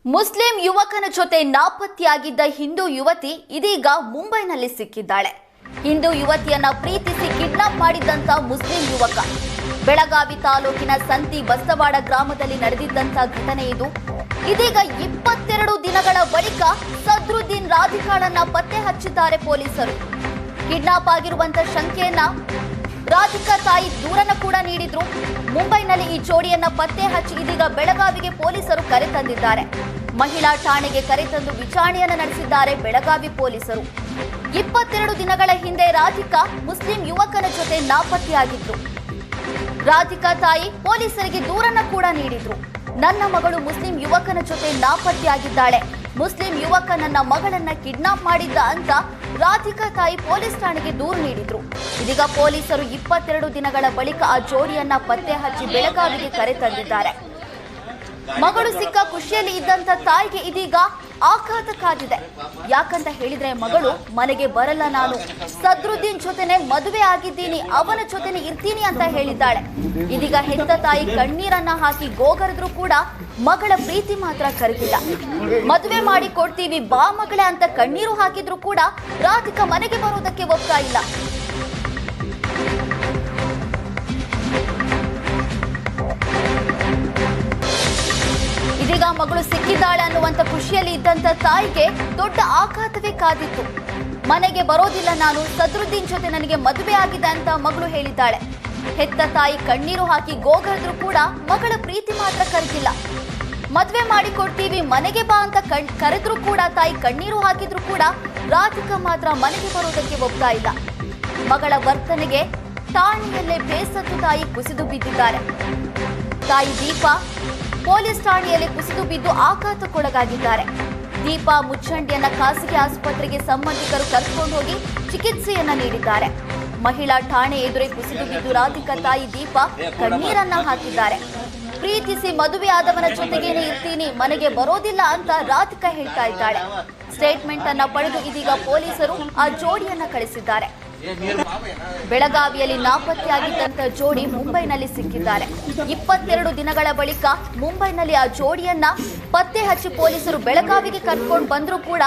Muslim ಯುವಕನ ಜೊತೆ ನಾಪತ್ತೆಯಾಗಿದ್ದ ಹಿಂದೂ ಯುವತಿ ಇದೀಗ ಮುಂಬೈನಲ್ಲಿ ಸಿಕ್ಕಿದ್ದಾಳೆ. ಹಿಂದೂ ಯುವತಿಯನ್ನ ಪ್ರೀತಿಸಿ ಕಿಡ್ನಾಪ್ ಮಾಡಿದ್ದಂತ ಮುಸ್ಲಿಂ ಯುವಕ. ಬೆಳಗಾವಿ ತಾಲೂಕಿನ ಸಂತಿ ಬಸ್ತವಾಡ ಗ್ರಾಮದಲ್ಲಿ ನಡೆದಿದ್ದಂತ ಘಟನೆ ಇದು. ಇದೀಗ 22 ದಿನಗಳ ಬಳಿಕ ಸದ್ರುದ್ದೀನ್ ರಾಧಿಕಾಳನ್ನ ಪತ್ತೆ ಹಚ್ಚಿದ್ದಾರೆ ಪೊಲೀಸರು. ಕಿಡ್ನಾಪ್ ಆಗಿರುವಂತ ಶಂಕೆಯನ್ನ ರಾಧಿಕಾ ತಾಯಿ ದೂರನ್ನ ಕೂಡ ನೀಡಿದ್ರು. ಮುಂಬೈನಲ್ಲಿ ಈ ಜೋಡಿಯನ್ನ ಪತ್ತೆ ಹಚ್ಚಿ ಇದೀಗ ಬೆಳಗಾವಿಗೆ ಪೊಲೀಸರು ಕರೆತಂದಿದ್ದಾರೆ. ಮಹಿಳಾ ಠಾಣೆಗೆ ಕರೆತಂದು ವಿಚಾರಣೆಯನ್ನ ನಡೆಸಿದ್ದಾರೆ ಬೆಳಗಾವಿ ಪೊಲೀಸರು. 22 ದಿನಗಳ ಹಿಂದೆ ರಾಧಿಕಾ ಮುಸ್ಲಿಂ ಯುವಕನ ಜೊತೆ ನಾಪತ್ತೆಯಾಗಿದ್ರು. ರಾಧಿಕಾ ತಾಯಿ ಪೊಲೀಸರಿಗೆ ದೂರನ್ನ ಕೂಡ ನೀಡಿದ್ರು. ನನ್ನ ಮಗಳು ಮುಸ್ಲಿಂ ಯುವಕನ ಜೊತೆ ನಾಪತ್ತೆಯಾಗಿದ್ದಾಳೆ, ಮುಸ್ಲಿಂ ಯುವಕ ನನ್ನ ಮಗಳನ್ನ ಕಿಡ್ನಾಪ್ ಮಾಡಿದ್ದ ಅಂತ ರಾಧಿಕಾ ತಾಯಿ ಪೊಲೀಸ್ ಠಾಣೆಗೆ ದೂರು ನೀಡಿದ್ರು. ಇದೀಗ ಪೊಲೀಸರು 22 ದಿನಗಳ ಬಳಿಕ ಆ ಜೋಡಿಯನ್ನ ಪತ್ತೆ ಹಚ್ಚಿ ಬೆಳಗಾವಿಗೆ ಕರೆತಂದಿದ್ದಾರೆ. ಮಗಳು ಸಿಕ್ಕ ಖುಷಿಯಲ್ಲಿ ಇದ್ದಂತ ತಾಯಿಗೆ ಇದೀಗ ಆಘಾತ ಕಾದಿದೆ. ಯಾಕಂತ ಹೇಳಿದ್ರೆ ಮಗಳು ಮನೆಗೆ ಬರಲ್ಲ, ನಾನು ಸದ್ರುದ್ದೀನ್ ಜೊತೆನೆ ಮದುವೆ ಆಗಿದ್ದೀನಿ, ಅವನ ಜೊತೆನೆ ಇರ್ತೀನಿ ಅಂತ ಹೇಳಿದ್ದಾಳೆ. ಇದೀಗ ಹೆತ್ತ ತಾಯಿ ಕಣ್ಣೀರನ್ನ ಹಾಕಿ ಗೋಗರೆದ್ರು ಕೂಡ ಮಗಳ ಪ್ರೀತಿ ಮಾತ್ರ ಕರಗಿಲ್ಲ. ಮದುವೆ ಮಾಡಿ ಕೊಡ್ತೀವಿ ಬಾ ಮಗಳೇ ಅಂತ ಕಣ್ಣೀರು ಹಾಕಿದ್ರು ಕೂಡ ರಾಧಿಕಾ ಮನೆಗೆ ಬರೋದಕ್ಕೆ ಒಪ್ತಾ ಇಲ್ಲ. ಇದೀಗ ಮಗಳು ಸಿಕ್ಕಿದ್ದಾಳೆ ಅನ್ನುವಂತ ಖುಷಿಯಲ್ಲಿ ಇದ್ದಂತ ತಾಯಿಗೆ ದೊಡ್ಡ ಆಘಾತವೇ ಕಾದಿತ್ತು. ಮನೆಗೆ ಬರೋದಿಲ್ಲ ನಾನು, ಸದ್ರುದ್ದೀನ್ ಜೊತೆ ನನಗೆ ಮದುವೆ ಆಗಿದೆ ಅಂತ ಮಗಳು ಹೇಳಿದ್ದಾಳೆ. ಹೆತ್ತ ತಾಯಿ ಕಣ್ಣೀರು ಹಾಕಿ ಗೋಗರೆದ್ರು ಕೂಡ ಮಗಳ ಪ್ರೀತಿ ಮಾತ್ರ ಕರಗಿಲ್ಲ. ಮದುವೆ ಮಾಡಿಕೊಡ್ತೀವಿ ಮನೆಗೆ ಬಾ ಅಂತ ಕರೆದ್ರು ಕೂಡ ತಾಯಿ ಕಣ್ಣೀರು ಹಾಕಿದ್ರು ಕೂಡ ರಾಧಿಕಾ ಮಾತ್ರ ಮನೆಗೆ ಬರೋದಕ್ಕೆ ಒಪ್ತಾ ಇಲ್ಲ. ಮಗಳ ವರ್ತನೆಗೆ ಠಾಣೆಯಲ್ಲೇ ಬೇಸತ್ತು ತಾಯಿ ಕುಸಿದು ಬಿದ್ದಿದ್ದಾರೆ. ತಾಯಿ ದೀಪಾ ಪೊಲೀಸ್ ಠಾಣೆಯಲ್ಲಿ ಕುಸಿದು ಬಿದ್ದು ಆಘಾತಕ್ಕೊಳಗಾಗಿದ್ದಾರೆ. ದೀಪಾ ಮುಚ್ಚಂಡಿಯನ್ನ ಖಾಸಗಿ ಆಸ್ಪತ್ರೆಗೆ ಸಂಬಂಧಿಕರು ಕರೆದುಕೊಂಡು ಹೋಗಿ ಚಿಕಿತ್ಸೆಯನ್ನ ನೀಡಿದ್ದಾರೆ. ಮಹಿಳಾ ಠಾಣೆ ಎದುರೇ ಕುಸಿದು ಬಿದ್ದು ರಾಧಿಕಾ ತಾಯಿ ದೀಪಾ ಕಣ್ಣೀರನ್ನ ಹಾಕಿದ್ದಾರೆ. ಪ್ರೀತಿಸಿ ಮದುವೆ ಆದವನ ಜೊತೆಗೇನೆ ಇರ್ತೀನಿ, ಮನೆಗೆ ಬರೋದಿಲ್ಲ ಅಂತ ರಾಧಿಕಾ ಹೇಳ್ತಾ ಇದ್ದಾಳೆ. ಸ್ಟೇಟ್ಮೆಂಟ್ ಅನ್ನ ಪಡೆದು ಇದೀಗ ಪೊಲೀಸರು ಆ ಜೋಡಿಯನ್ನ ಕಳಿಸಿದ್ದಾರೆ. ಬೆಳಗಾವಿಯಲ್ಲಿ ನಾಪತ್ತೆಯಾಗಿದ್ದಂತ ಜೋಡಿ ಮುಂಬೈನಲ್ಲಿ ಸಿಕ್ಕಿದ್ದಾರೆ. 22 ದಿನಗಳ ಬಳಿಕ ಮುಂಬೈನಲ್ಲಿ ಆ ಜೋಡಿಯನ್ನ ಪತ್ತೆ ಹಚ್ಚಿ ಪೊಲೀಸರು ಬೆಳಗಾವಿಗೆ ಕರ್ಕೊಂಡು ಬಂದ್ರು ಕೂಡ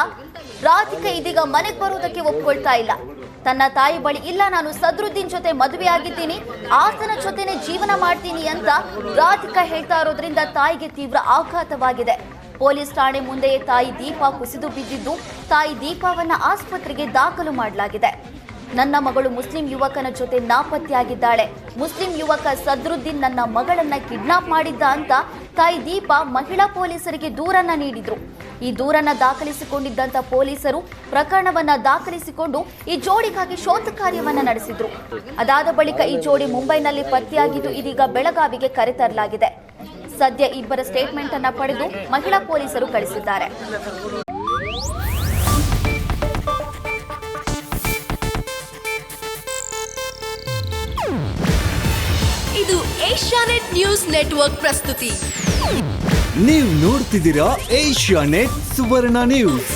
ರಾಧಿಕಾ ಇದೀಗ ಮನೆಗೆ ಬರುವುದಕ್ಕೆ ಒಪ್ಕೊಳ್ತಾ ಇಲ್ಲ. ತನ್ನ ತಾಯಿ ಬಳಿ ಇಲ್ಲ, ನಾನು ಸದ್ರುದ್ದೀನ್ ಜೊತೆ ಮದುವೆ ಆಗಿದ್ದೀನಿ, ಆತನ ಜೊತೆನೆ ಜೀವನ ಮಾಡ್ತೀನಿ ಅಂತ ರಾಧಿಕಾ ಹೇಳ್ತಾ ಇರೋದ್ರಿಂದ ತಾಯಿಗೆ ತೀವ್ರ ಆಘಾತವಾಗಿದೆ. ಪೊಲೀಸ್ ಠಾಣೆ ಮುಂದೆಯೇ ತಾಯಿ ದೀಪಾ ಕುಸಿದು ಬಿದ್ದಿದ್ದು ತಾಯಿ ದೀಪಾವನ್ನ ಆಸ್ಪತ್ರೆಗೆ ದಾಖಲು ಮಾಡಲಾಗಿದೆ. ನನ್ನ ಮಗಳು ಮುಸ್ಲಿಂ ಯುವಕನ ಜೊತೆ ನಾಪತ್ತೆಯಾಗಿದ್ದಾಳೆ, ಮುಸ್ಲಿಂ ಯುವಕ ಸದ್ರುದ್ದೀನ್ ನನ್ನ ಮಗಳನ್ನ ಕಿಡ್ನಾಪ್ ಮಾಡಿದ್ದ ಅಂತ ತಾಯಿ ದೀಪಾ ಮಹಿಳಾ ಪೊಲೀಸರಿಗೆ ದೂರನ್ನ ನೀಡಿದ್ರು. ಈ ದೂರನ್ನ ದಾಖಲಿಸಿಕೊಂಡಿದ್ದಂತ ಪೊಲೀಸರು ಪ್ರಕರಣವನ್ನ ದಾಖಲಿಸಿಕೊಂಡು ಈ ಜೋಡಿಗಾಗಿ ಶೋಧ ಕಾರ್ಯವನ್ನ ನಡೆಸಿದ್ರು. ಅದಾದ ಬಳಿಕ ಈ ಜೋಡಿ ಮುಂಬೈನಲ್ಲಿ ಪತ್ತೆಯಾಗಿದ್ದು ಇದೀಗ ಬೆಳಗಾವಿಗೆ ಕರೆತರಲಾಗಿದೆ. ಸದ್ಯ ಇಬ್ಬರ ಸ್ಟೇಟ್ಮೆಂಟ್ ಅನ್ನ ಪಡೆದು ಮಹಿಳಾ ಪೊಲೀಸರು ಕಳಿಸಿದ್ದಾರೆ. ಇದು ಏಷ್ಯಾನೆಟ್ ನ್ಯೂಸ್ ನೆಟ್ವರ್ಕ್ ಪ್ರಸ್ತುತಿ. ನೀವು ನೋಡ್ತಿದ್ದೀರಾ ಏಷ್ಯಾನೆಟ್ ಸುವರ್ಣ ನ್ಯೂಸ್.